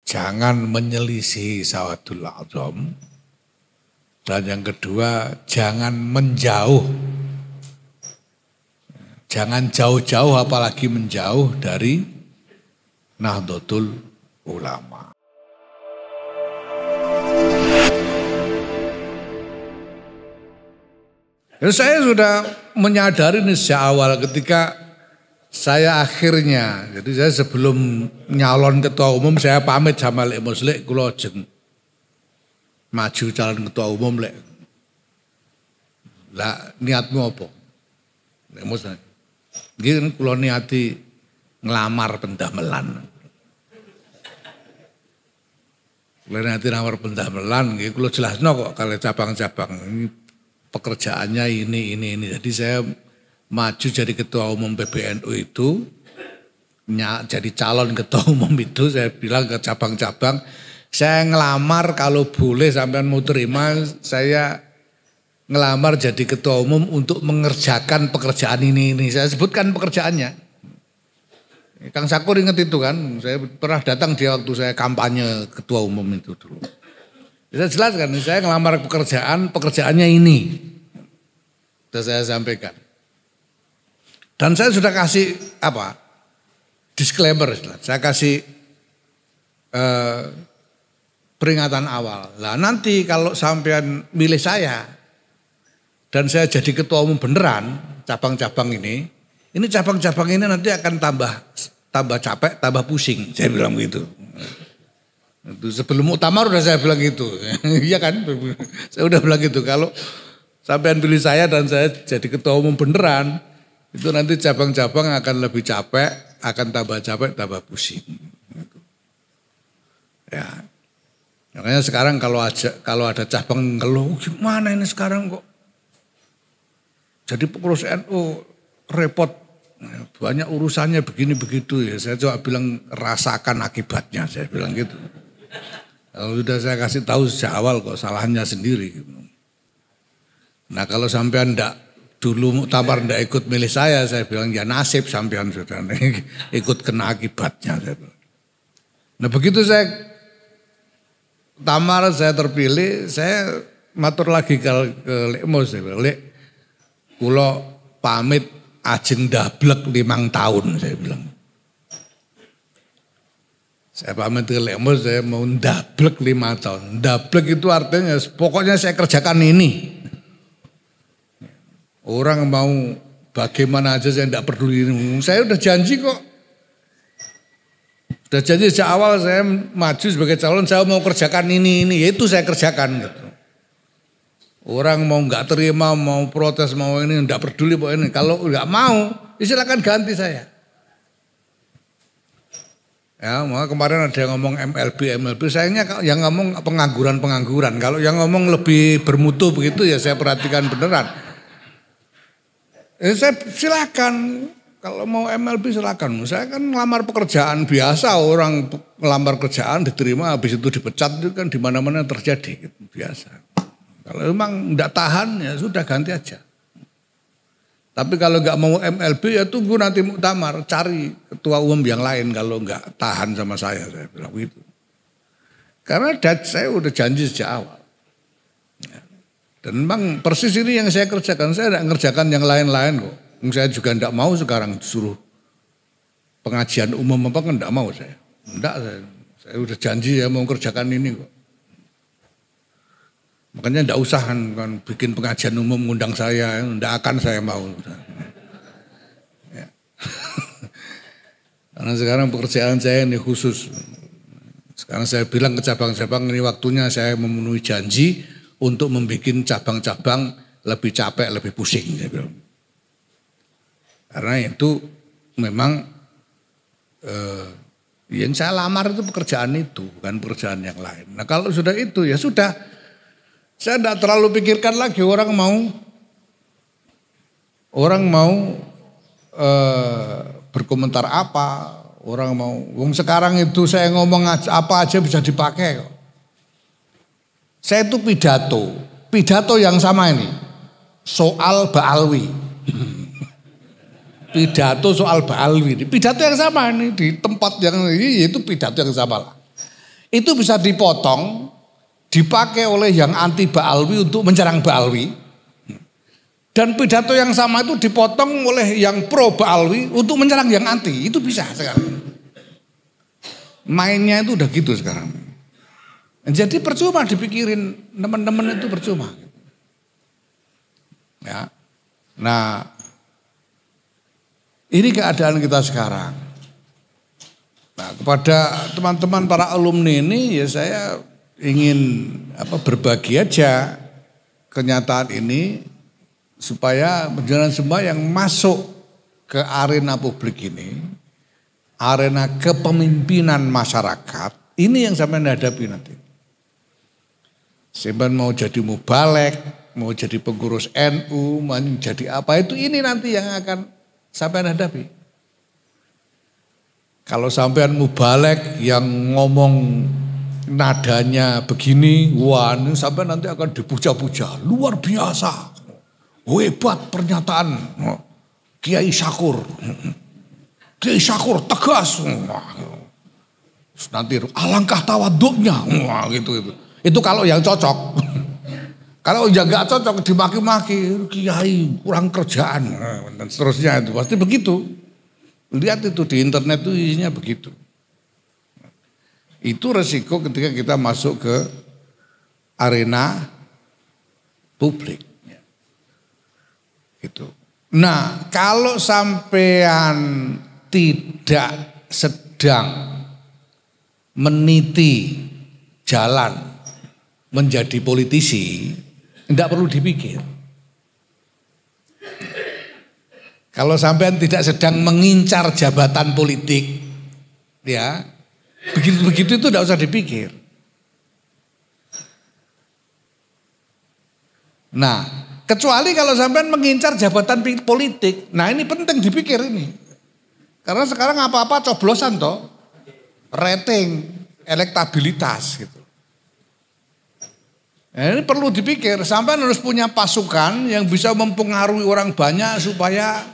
jangan menyelisihi Sawadul A'zam. Dan yang kedua, jangan menjauh. Jangan jauh-jauh apalagi menjauh dari Nahdlatul Ulama. Ya, saya sudah menyadari ini sejak awal ketika saya akhirnya, jadi saya sebelum nyalon ketua umum saya pamit sama Lek Muslik, kula ajeng maju calon ketua umum Lek. Lah niatmu apa? Lek Muslik. Nggih kula niati nglamar pendamelan. Kula niati nglamar pendamelan nggih kula jelasno kok kalau cabang-cabang ini pekerjaannya ini. Jadi saya maju jadi ketua umum PBNU itu, jadi calon ketua umum itu saya bilang ke cabang-cabang, saya ngelamar kalau boleh sampean mau terima, saya ngelamar jadi ketua umum untuk mengerjakan pekerjaan ini. Saya sebutkan pekerjaannya. Kang Sakur ingat itu kan, saya pernah datang dia waktu saya kampanye ketua umum itu dulu. Saya jelaskan, saya ngelamar pekerjaannya ini. Sudah saya sampaikan. Dan saya sudah kasih disclaimer, saya kasih peringatan awal. Lah nanti kalau sampean milih saya dan saya jadi ketua umum beneran cabang-cabang ini cabang-cabang ini nanti akan tambah capek, tambah pusing. Saya bilang begitu. Itu sebelum muktamar udah saya bilang gitu. Iya kan? Saya udah bilang gitu. Kalau sampean pilih saya dan saya jadi ketua umum beneran, itu nanti cabang-cabang akan lebih capek, akan tambah capek, tambah pusing. Ya. Makanya sekarang kalau ada cabang ngeluh, gimana ini sekarang kok jadi pengurus NU repot, banyak urusannya begini begitu ya. Saya coba bilang rasakan akibatnya, saya bilang gitu. Kalau sudah saya kasih tahu sejak awal kok salahnya sendiri. Nah kalau sampean dulu muktamar ndak ikut milih saya bilang ya nasib sampean sudah ikut kena akibatnya. Nah begitu saya tamar saya terpilih, saya matur lagi ke Lek Mus, saya bilang, Lek, kula pamit ajeng dablek 5 tahun, saya bilang. Saya pamit ke Lek Mus, saya mau dablek 5 tahun. Dablek itu artinya pokoknya saya kerjakan ini. Orang mau bagaimana aja saya tidak peduli. Saya udah janji kok. Udah janji sejak awal saya maju sebagai calon, saya mau kerjakan ini. Itu saya kerjakan gitu. Orang mau nggak terima, mau protes, mau ini, tidak peduli pokoknya ini. Kalau nggak mau, silakan ganti saya. Ya, maka kemarin ada yang ngomong MLB, sayangnya yang ngomong pengangguran. Kalau yang ngomong lebih bermutu begitu ya saya perhatikan beneran. Saya silakan, kalau mau MLB silakan. Saya kan ngelamar pekerjaan biasa, orang ngelamar kerjaan diterima habis itu dipecat itu kan di mana-mana terjadi gitu, biasa. Kalau memang enggak tahan ya sudah ganti aja. Tapi kalau enggak mau MLB ya tunggu nanti muktamar, cari ketua umum yang lain kalau enggak tahan sama saya bilang begitu. Karena saya udah janji sejak awal. Dan memang persis ini yang saya kerjakan, saya tidak mengerjakan yang lain-lain kok. Saya juga tidak mau sekarang disuruh pengajian umum apa kan tidak mau saya. Tidak, saya udah janji saya mau kerjakan ini kok. Makanya tidak usah kan bikin pengajian umum ngundang saya, tidak akan saya mau. Ya. Karena sekarang pekerjaan saya ini khusus. Sekarang saya bilang ke cabang-cabang ini waktunya saya memenuhi janji untuk membuat cabang-cabang lebih capek, lebih pusing. Saya bilang. Karena itu memang yang saya lamar itu pekerjaan itu, bukan pekerjaan yang lain. Nah kalau sudah itu ya sudah, saya tidak terlalu pikirkan lagi orang mau berkomentar apa, orang mau. Sekarang itu saya ngomong apa aja bisa dipakai kok. Saya itu pidato yang sama ini, soal Ba'alwi. Pidato soal Ba'alwi, pidato yang sama ini di tempat yang ini itu pidato yang sama lah. itu bisa dipotong, dipakai oleh yang anti Ba'alwi untuk menyerang Ba'alwi. Dan pidato yang sama itu dipotong oleh yang pro Ba'alwi untuk menyerang yang anti. Itu bisa sekarang. Mainnya itu udah gitu sekarang. Jadi percuma dipikirin, teman-teman itu percuma. Ya. Nah, ini keadaan kita sekarang. Nah, kepada teman-teman para alumni ini ya saya ingin berbagi aja kenyataan ini supaya menjelang semua yang masuk ke arena publik ini, arena kepemimpinan masyarakat, ini yang sampai hadapi nanti. Sampai mau jadi mubalek, mau jadi pengurus NU, mau jadi apa itu, ini nanti yang akan sampai hadapi. Kalau sampean mubalek yang ngomong nadanya begini, wah ini sampai nanti akan dipuja-puja, luar biasa, hebat pernyataan Kiai Syakur. Kiai Syakur tegas. Nanti alangkah tawaduknya. Wah gitu. Itu kalau yang cocok. Kalau yang gak cocok dimaki-maki, Kiai kurang kerjaan dan seterusnya itu pasti begitu. Lihat itu di internet itu isinya begitu. Itu resiko ketika kita masuk ke arena publik. Gitu. Nah, kalau sampean tidak sedang meniti jalan menjadi politisi, tidak perlu dipikir. Kalau sampean tidak sedang mengincar jabatan politik, ya begitu-begitu itu tidak usah dipikir. Nah, kecuali kalau sampean mengincar jabatan politik, nah ini penting dipikir ini. Karena sekarang apa-apa coblosan toh, rating, elektabilitas gitu. Nah, ini perlu dipikir, sampean harus punya pasukan yang bisa mempengaruhi orang banyak supaya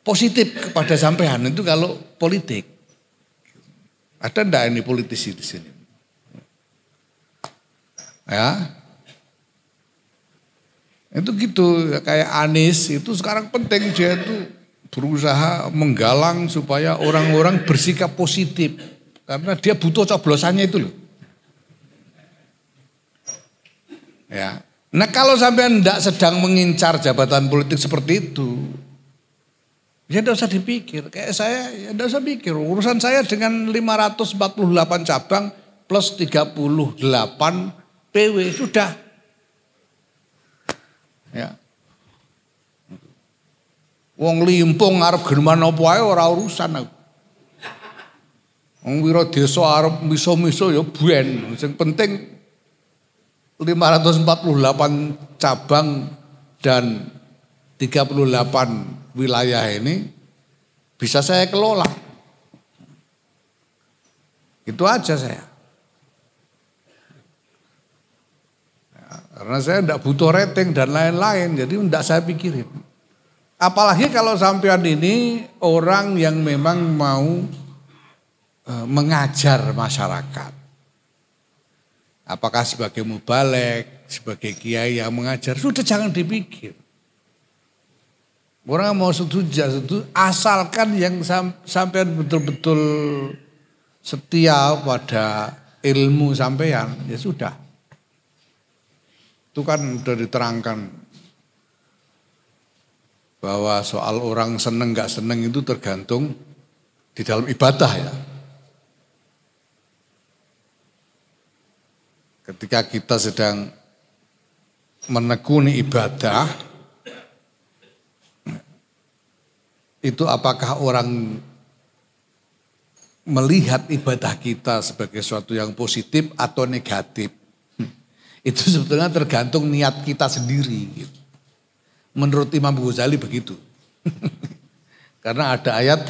positif kepada sampean itu kalau politik. Ada enggak ini politisi di sini? Ya. Itu gitu, kayak Anies itu sekarang penting dia itu berusaha menggalang supaya orang-orang bersikap positif. Karena dia butuh coblosannya itu loh. Ya. Nah kalau sampean tidak sedang mengincar jabatan politik seperti itu, ya tidak usah dipikir. Kayak saya ya tidak usah pikir. Urusan saya dengan 548 cabang plus 38 PW sudah. Ya. Wong limpung arep geneman apa ae ora urusan aku. Wong wira desa arep miso-miso ya ben. Sing penting 548 cabang dan 38 wilayah ini bisa saya kelola. Itu aja saya. Ya, karena saya tidak butuh rating dan lain-lain, jadi tidak saya pikirin. Apalagi kalau sampean ini orang yang memang mau mengajar masyarakat. Apakah sebagai mubalek, sebagai kiai yang mengajar, sudah jangan dipikir. Orang mau setuju, asalkan yang sampean betul-betul setia pada ilmu sampean, ya sudah. Itu kan sudah diterangkan bahwa soal orang seneng gak seneng itu tergantung di dalam ibadah ya. Ketika kita sedang menekuni ibadah, itu apakah orang melihat ibadah kita sebagai sesuatu yang positif atau negatif? Itu sebetulnya tergantung niat kita sendiri. Menurut Imam Ghazali begitu. Karena ada ayat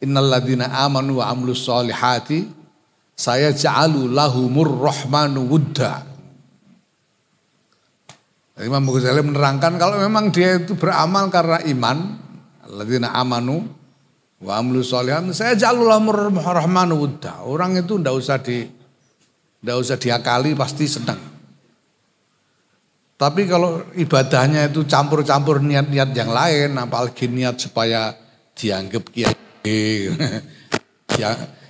innalladzina amanu wa amilus solihati saya ja'alu lahumur rahmanu wudda. Imam Ghazali menerangkan kalau memang dia itu beramal karena iman, alladzina amanu Wa amlu sholihan saya jalul amur rahmanu wudda. Orang itu ndak usah diakali pasti senang. Tapi kalau ibadahnya itu campur-campur niat-niat yang lain, apalagi niat supaya dianggap kiai,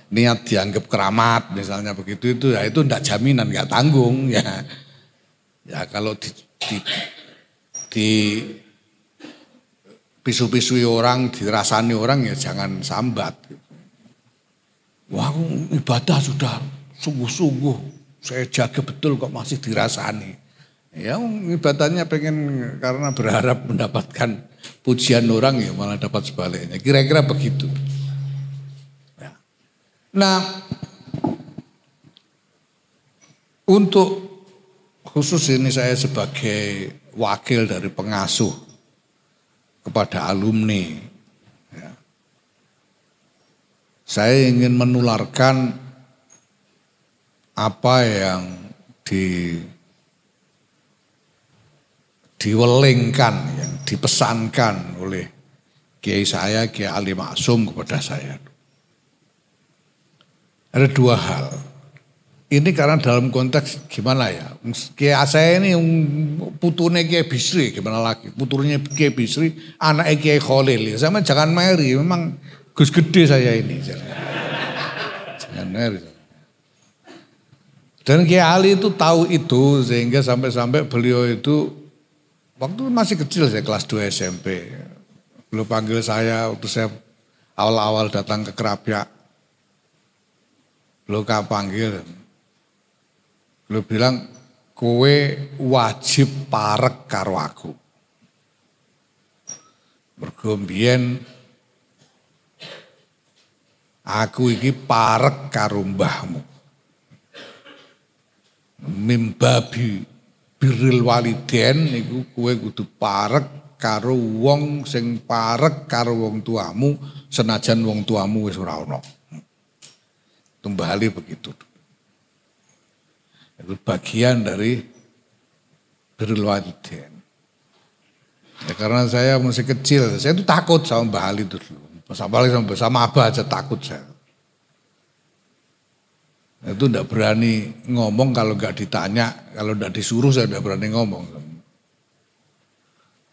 niat dianggap keramat misalnya begitu itu ya itu ndak jaminan, nggak tanggung ya. Ya kalau di pisu-pisui orang, dirasani orang ya jangan sambat. Wah ibadah sudah sungguh-sungguh, saya jaga betul kok masih dirasani. Ya ibadahnya pengen karena berharap mendapatkan pujian orang ya malah dapat sebaliknya. Kira-kira begitu. Ya. Nah untuk khusus ini saya sebagai wakil dari pengasuh kepada alumni. Ya. Saya ingin menularkan apa yang diwelingkan, yang dipesankan oleh kiai saya, Kiai Ali Maksum kepada saya. Ada dua hal. Ini karena dalam konteks gimana ya, Kiai saya ini putune Kiai Bisri, gimana lagi, puturnya Kiai Bisri, anaknya Kiai Khalil. Sama jangan meri, memang Gus gede saya ini. Jangan meri. Dan Kiai Ali itu tahu itu sehingga sampai-sampai beliau itu waktu masih kecil saya kelas 2 SMP. Beliau panggil saya waktu saya awal-awal datang ke Krapyak. Beliau panggil. Beliau bilang, kowe wajib parek karo aku. Mergo mbiyen aku iki parek karo mbahmu. Mimbabi birril waliden niku kowe kudu parek karo wong sing parek karo wong tuamu senajan wong tuamu wis ora ana. Tumbali begitu. Itu bagian dari birrul waliden. Ya karena saya masih kecil, saya itu takut sama Mbah Ali dulu. Apalagi sama Abah aja takut saya. Itu enggak berani ngomong kalau enggak ditanya, kalau enggak disuruh saya enggak berani ngomong.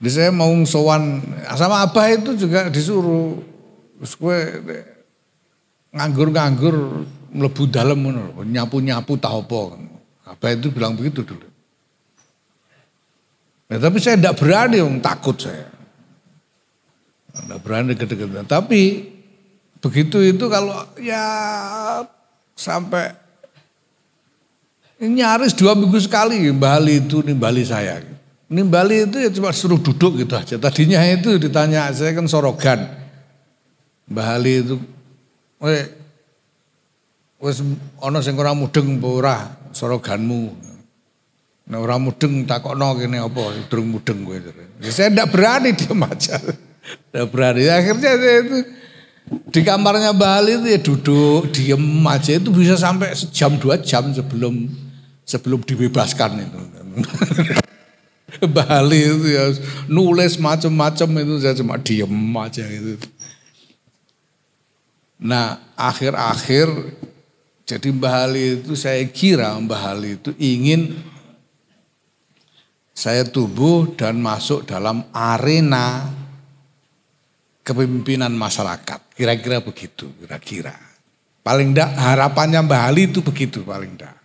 Jadi saya mau sowan sama Abah itu juga disuruh. Terus gue nganggur-nganggur mlebu dalem ngono, nyapu-nyapu tah apa. Abah itu bilang begitu dulu. Ya, tapi saya enggak berani, takut saya. Enggak berani deket-deket. Tapi begitu itu kalau ya sampai nyaris 2 minggu sekali Mbah Ali itu nimbali saya. Nimbali itu ya cuma suruh duduk gitu aja. Tadinya itu ditanya, saya kan sorogan. Mbah Ali itu, wis ana sing ora mudeng apa ora soroganmu. Nek ora mudeng takokno kene apa, durung mudeng kowe. Ya saya ndak berani diam aja. Ndak berani. Akhirnya saya itu di kamarnya Mbah Ali itu ya duduk, diem aja itu bisa sampai sejam 2 jam sebelum dibebaskan itu. Mbah Ali itu ya nulis macam-macam itu saya cuma diem aja gitu. Nah akhir-akhir jadi Mbah Ali itu saya kira Mbah Ali itu ingin saya tumbuh dan masuk dalam arena kepemimpinan masyarakat. Kira-kira begitu, kira-kira. Paling enggak harapannya Mbah Ali itu begitu paling enggak.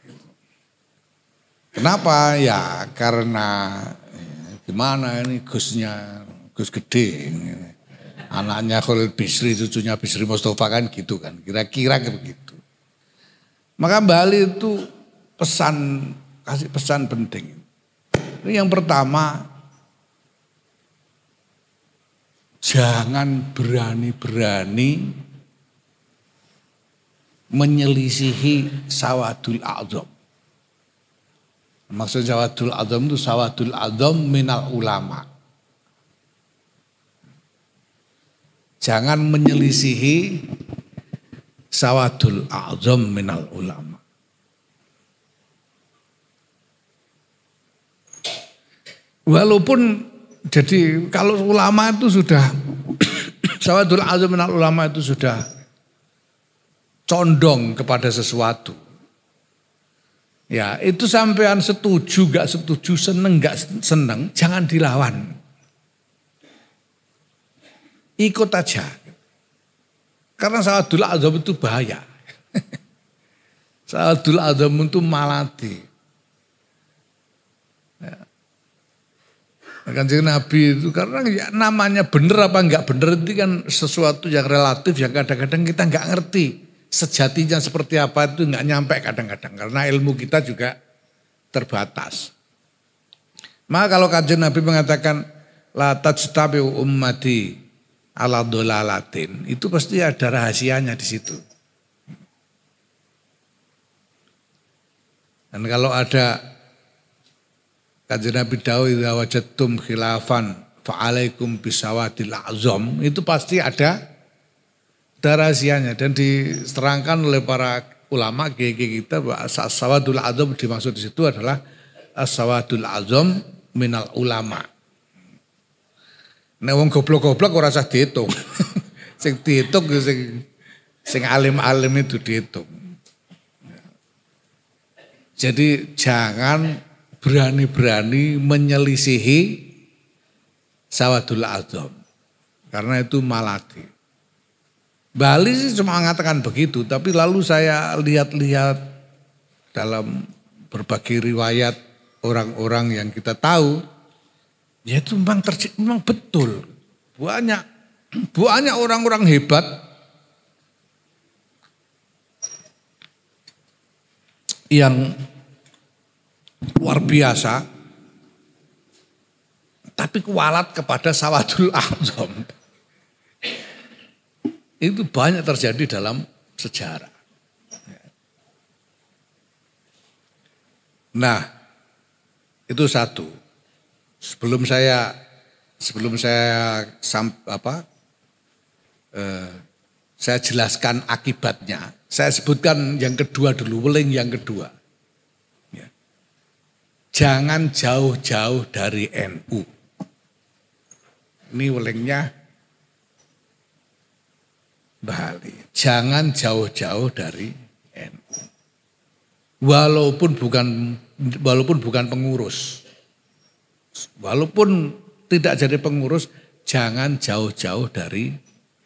Kenapa? Ya karena gimana ini Gusnya, Gus gede. Anaknya Khalil Bisri, cucunya Bisri Mustafa kan gitu kan. Kira-kira begitu. Maka Mbah Ali itu kasih pesan penting. Yang pertama, jangan berani-berani menyelisihi sawadul a'zam. Maksud sawadul a'zam itu sawadul a'zam minal ulama. Jangan menyelisihi sawadul a'zam minal ulama. Walaupun jadi kalau ulama itu sudah Sawadul azam minal ulama itu sudah condong kepada sesuatu. Ya, itu sampean setuju gak setuju, seneng gak seneng, jangan dilawan. Ikut aja. Karena sawadul azam itu bahaya. Sawadul azam itu malati. Ya. Kanjeng Nabi itu karena ya, namanya bener apa enggak bener itu kan sesuatu yang relatif yang kadang-kadang kita enggak ngerti. Sejatinya seperti apa itu enggak nyampe kadang-kadang. Karena ilmu kita juga terbatas. Maka kalau kanjeng Nabi mengatakan la tajtabi ummati ala dolalatin, itu pasti ada rahasianya di situ. Dan kalau ada kanjeng Nabi dawuh idza wajadtum khilafan fa'alaikum bisawadil azam, itu pasti ada rahasianya dan diterangkan oleh para ulama kiai kita bahwa as-sawadul azam dimaksud di situ adalah as-sawadul azam minal ulama. Nek wong goblok-goblok ora usah diitung. Sing diitung sing alim-alim itu diitung. Jadi jangan berani-berani menyelisihi sawadul azam. Karena itu malati. Bali sih cuma mengatakan begitu, tapi lalu saya lihat-lihat dalam berbagai riwayat orang-orang yang kita tahu, ya itu memang betul. Banyak orang-orang hebat yang luar biasa, tapi kualat kepada sawadul azam. Itu banyak terjadi dalam sejarah. Nah, itu satu. Sebelum saya jelaskan akibatnya, saya sebutkan yang kedua dulu, weling yang kedua. Ya. Jangan jauh-jauh dari NU. Ini welingnya Bali. Jangan jauh-jauh dari NU. Walaupun bukan pengurus. Walaupun tidak jadi pengurus, jangan jauh-jauh dari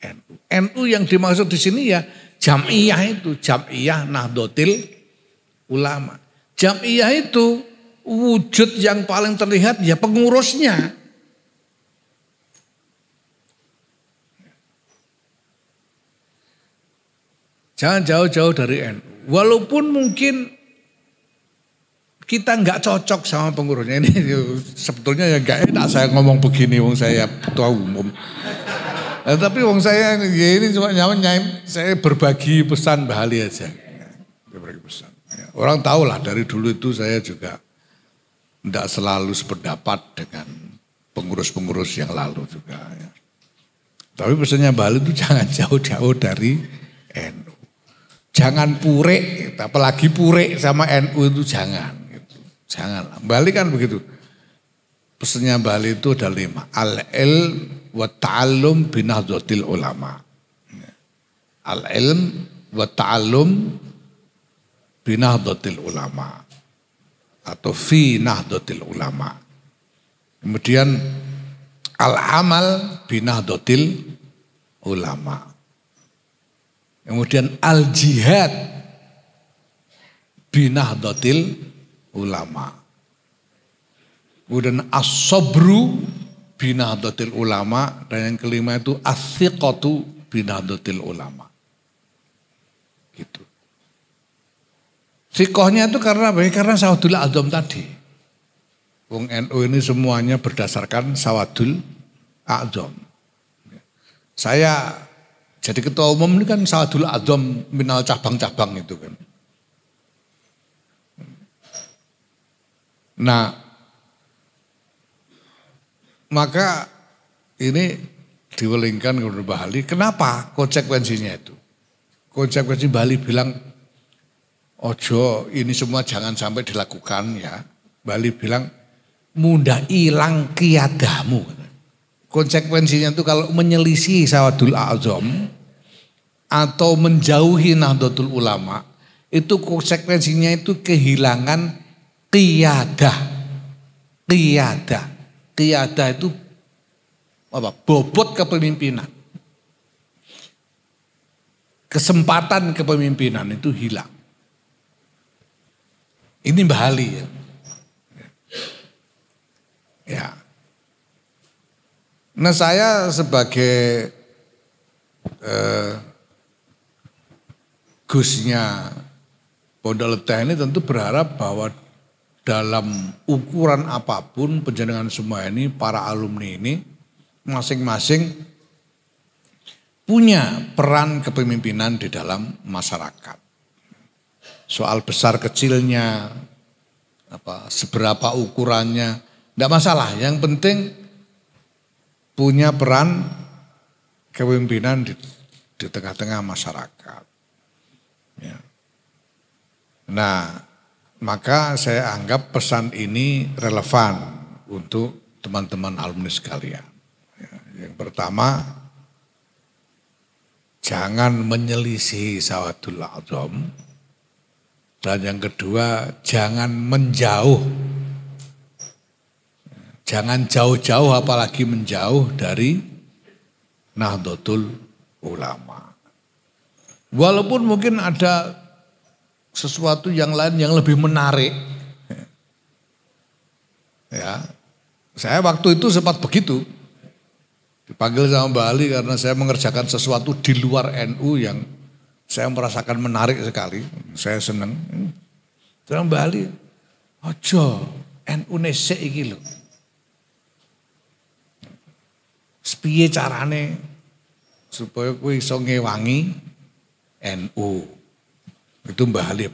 NU. NU yang dimaksud di sini ya Jam'iyah itu, Jam'iyah Nahdlatul Ulama. Jam'iyah itu wujud yang paling terlihat ya pengurusnya. Jangan jauh-jauh dari NU. Walaupun mungkin kita nggak cocok sama pengurusnya. Ini sebetulnya ya nggak enak saya ngomong begini, wong saya ketua umum. Tapi wong saya ya ini cuma nyaman saya berbagi pesan Bahali aja. Berbagi pesan. Ya, orang tahu lah dari dulu itu saya juga tidak selalu sependapat dengan pengurus-pengurus yang lalu juga. Ya. Tapi pesannya Bahali itu jangan jauh-jauh dari NU. Jangan pure, apalagi pure sama NU itu jangan. Gitu. Jangan. Bali kan begitu. Pesannya Bali itu ada 5. Al-ilm wa ta'allum binahdlatil ulama. Al-ilm wa ta'allum binahdlatil ulama. Atau fi nahdlatil ulama. Kemudian al-amal binahdlatil ulama. Kemudian al-jihad binahdlatil ulama. Kemudian as-sabru binahdlatil ulama. Dan yang kelima itu as-thiqatu binahdlatil ulama. Gitu. Thiqahnya itu karena apa? Karena sawadul azam tadi. Wong NU ini semuanya berdasarkan sawadul azam. Saya jadi ketua umum ini kan sawadul azam minal cabang-cabang itu kan. Nah, maka ini diwelingkan ke Bali. Kenapa konsekuensinya itu? Konsekuensi Bali bilang, ojo ini semua jangan sampai dilakukan ya. Bali bilang, mudah hilang kiadamu. konsekuensinya itu kalau menyelisih Sawadul A'zam atau menjauhi Nahdlatul Ulama, itu konsekuensinya itu kehilangan qiyadah. Qiyadah itu apa? Bobot kepemimpinan. Kesempatan kepemimpinan itu hilang. Ini Mbah Ali ya. Ya. Nah saya sebagai Gusnya Pondok Leteh ini tentu berharap bahwa dalam ukuran apapun penjenengan semua ini, para alumni ini masing-masing punya peran kepemimpinan di dalam masyarakat. Soal besar kecilnya, seberapa ukurannya, tidak masalah. Yang penting punya peran kepemimpinan di tengah-tengah masyarakat. Ya. Nah, maka saya anggap pesan ini relevan untuk teman-teman alumni sekalian. Ya, yang pertama, jangan menyelisih Sawadul A'zam. Dan yang kedua, jangan menjauh. Jangan jauh-jauh apalagi menjauh dari Nahdlatul Ulama. Walaupun mungkin ada sesuatu yang lain yang lebih menarik. Ya, saya waktu itu sempat begitu. Dipanggil sama Mbak Ali karena saya mengerjakan sesuatu di luar NU yang saya merasakan menarik sekali. Saya senang. Terus Mbak Ali, ojo NU nesek iki lho. Sepiye carane supaya kowe iso ngewangi NU. Itu Mbah Halib.